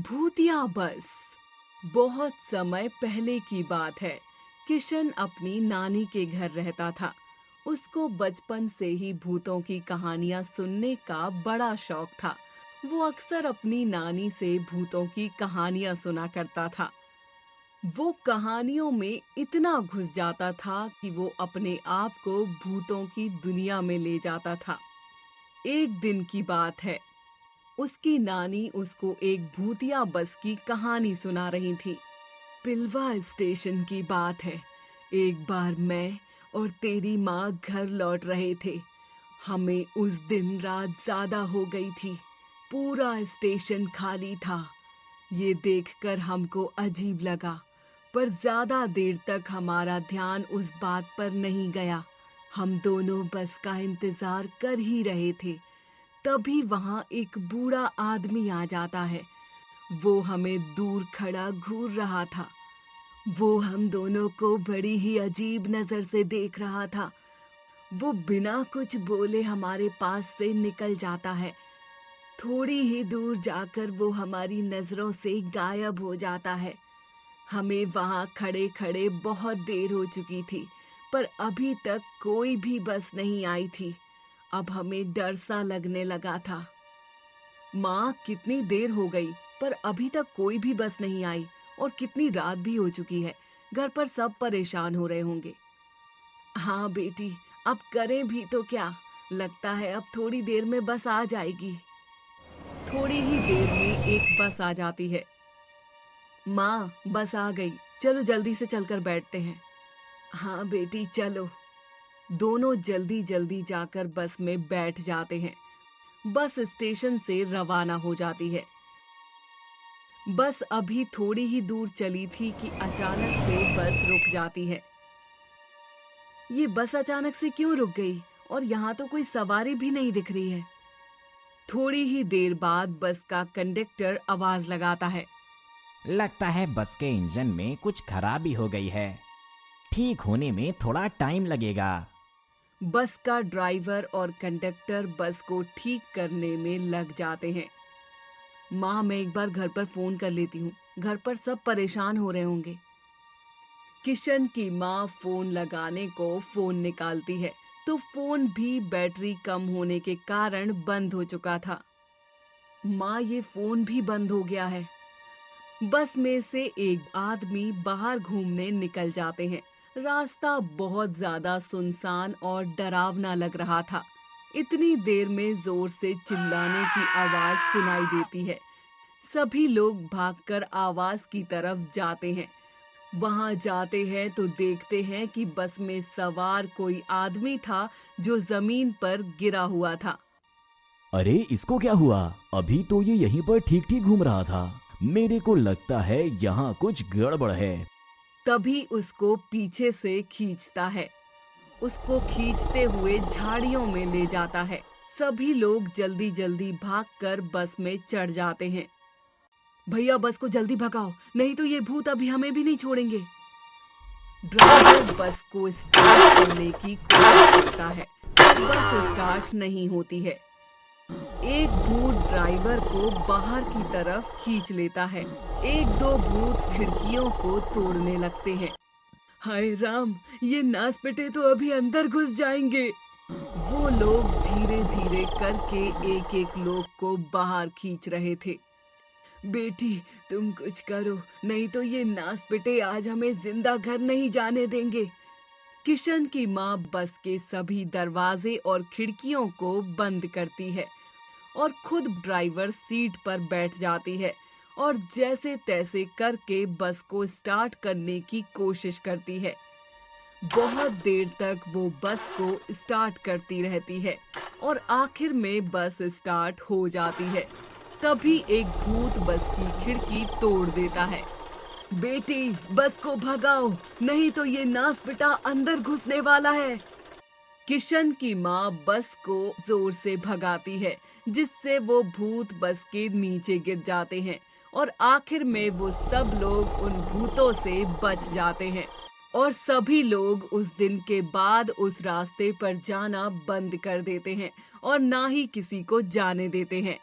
भूतिया बस। बहुत समय पहले की बात है। किशन अपनी नानी के घर रहता था। उसको बचपन से ही भूतों की कहानियां सुनने का बड़ा शौक था। वो अक्सर अपनी नानी से भूतों की कहानियां सुना करता था। वो कहानियों में इतना घुस जाता था कि वो अपने आप को भूतों की दुनिया में ले जाता था। एक दिन की बात है। उसकी नानी उसको एक भूतिया बस की कहानी सुना रही थी। पिलवा स्टेशन की बात है। एक बार मैं और तेरी माँ घर लौट रहे थे। हमें उस दिन रात ज्यादा हो गई थी। पूरा स्टेशन खाली था। ये देखकर हमको अजीब लगा, पर ज्यादा देर तक हमारा ध्यान उस बात पर नहीं गया। हम दोनों बस का इंतजार कर ही रहे थे। तभी वहां एक बूढ़ा आदमी आ जाता है। वो हमें दूर खड़ा घूर रहा था। वो हम दोनों को बड़ी ही अजीब नजर से देख रहा था। वो बिना कुछ बोले हमारे पास से निकल जाता है। थोड़ी ही दूर जाकर वो हमारी नजरों से गायब हो जाता है। हमें वहां खड़े खड़े बहुत देर हो चुकी थी, पर अभी तक कोई भी बस नहीं आई थी। अब हमें डर सा लगने लगा था। माँ, कितनी देर हो गई पर अभी तक कोई भी बस नहीं आई, और कितनी रात भी हो चुकी है। घर पर सब परेशान हो रहे होंगे। हाँ बेटी, अब करें भी तो क्या। लगता है अब थोड़ी देर में बस आ जाएगी। थोड़ी ही देर में एक बस आ जाती है। माँ, बस आ गई, चलो जल्दी से चलकर बैठते हैं। हाँ बेटी, चलो। दोनों जल्दी जल्दी जाकर बस में बैठ जाते हैं। बस स्टेशन से रवाना हो जाती है। बस अभी थोड़ी ही दूर चली थी कि अचानक से बस रुक जाती है। ये बस अचानक से क्यों रुक गई? और यहाँ तो कोई सवारी भी नहीं दिख रही है। थोड़ी ही देर बाद बस का कंडक्टर आवाज लगाता है। लगता है बस के इंजन में कुछ खराबी हो गई है। ठीक होने में थोड़ा टाइम लगेगा। बस का ड्राइवर और कंडक्टर बस को ठीक करने में लग जाते हैं। माँ, मैं एक बार घर पर फोन कर लेती हूँ। घर पर सब परेशान हो रहे होंगे। किशन की माँ फोन लगाने को फोन निकालती है, तो फोन भी बैटरी कम होने के कारण बंद हो चुका था। माँ, ये फोन भी बंद हो गया है। बस में से एक आदमी बाहर घूमने निकल जाते हैं। रास्ता बहुत ज्यादा सुनसान और डरावना लग रहा था। इतनी देर में जोर से चिल्लाने की आवाज सुनाई देती है। सभी लोग भागकर आवाज की तरफ जाते हैं। वहां जाते हैं तो देखते हैं कि बस में सवार कोई आदमी था जो जमीन पर गिरा हुआ था। अरे, इसको क्या हुआ? अभी तो ये यहीं पर ठीक ठीक घूम रहा था। मेरे को लगता है यहाँ कुछ गड़बड़ है। तभी उसको पीछे से खींचता है। उसको खींचते हुए झाड़ियों में ले जाता है। सभी लोग जल्दी जल्दी भागकर बस में चढ़ जाते हैं। भैया, बस को जल्दी भगाओ, नहीं तो ये भूत अभी हमें भी नहीं छोड़ेंगे। ड्राइवर बस को स्टार्ट करने की कोशिश करता है, पर बस स्टार्ट नहीं होती है। एक भूत ड्राइवर को बाहर की तरफ खींच लेता है। एक दो भूत खिड़कियों को तोड़ने लगते हैं। हाय राम, ये नासपटे तो अभी अंदर घुस जाएंगे। वो लोग धीरे धीरे करके एक एक लोग को बाहर खींच रहे थे। बेटी, तुम कुछ करो, नहीं तो ये नासपटे आज हमें जिंदा घर नहीं जाने देंगे। किशन की माँ बस के सभी दरवाजे और खिड़कियों को बंद करती है और खुद ड्राइवर सीट पर बैठ जाती है और जैसे तैसे करके बस को स्टार्ट करने की कोशिश करती है। बहुत देर तक वो बस को स्टार्ट करती रहती है और आखिर में बस स्टार्ट हो जाती है। तभी एक भूत बस की खिड़की तोड़ देता है। बेटी, बस को भगाओ, नहीं तो ये नासपिटा अंदर घुसने वाला है। किशन की माँ बस को जोर से भगाती है, जिससे वो भूत बस के नीचे गिर जाते हैं और आखिर में वो सब लोग उन भूतों से बच जाते हैं। और सभी लोग उस दिन के बाद उस रास्ते पर जाना बंद कर देते हैं और ना ही किसी को जाने देते हैं।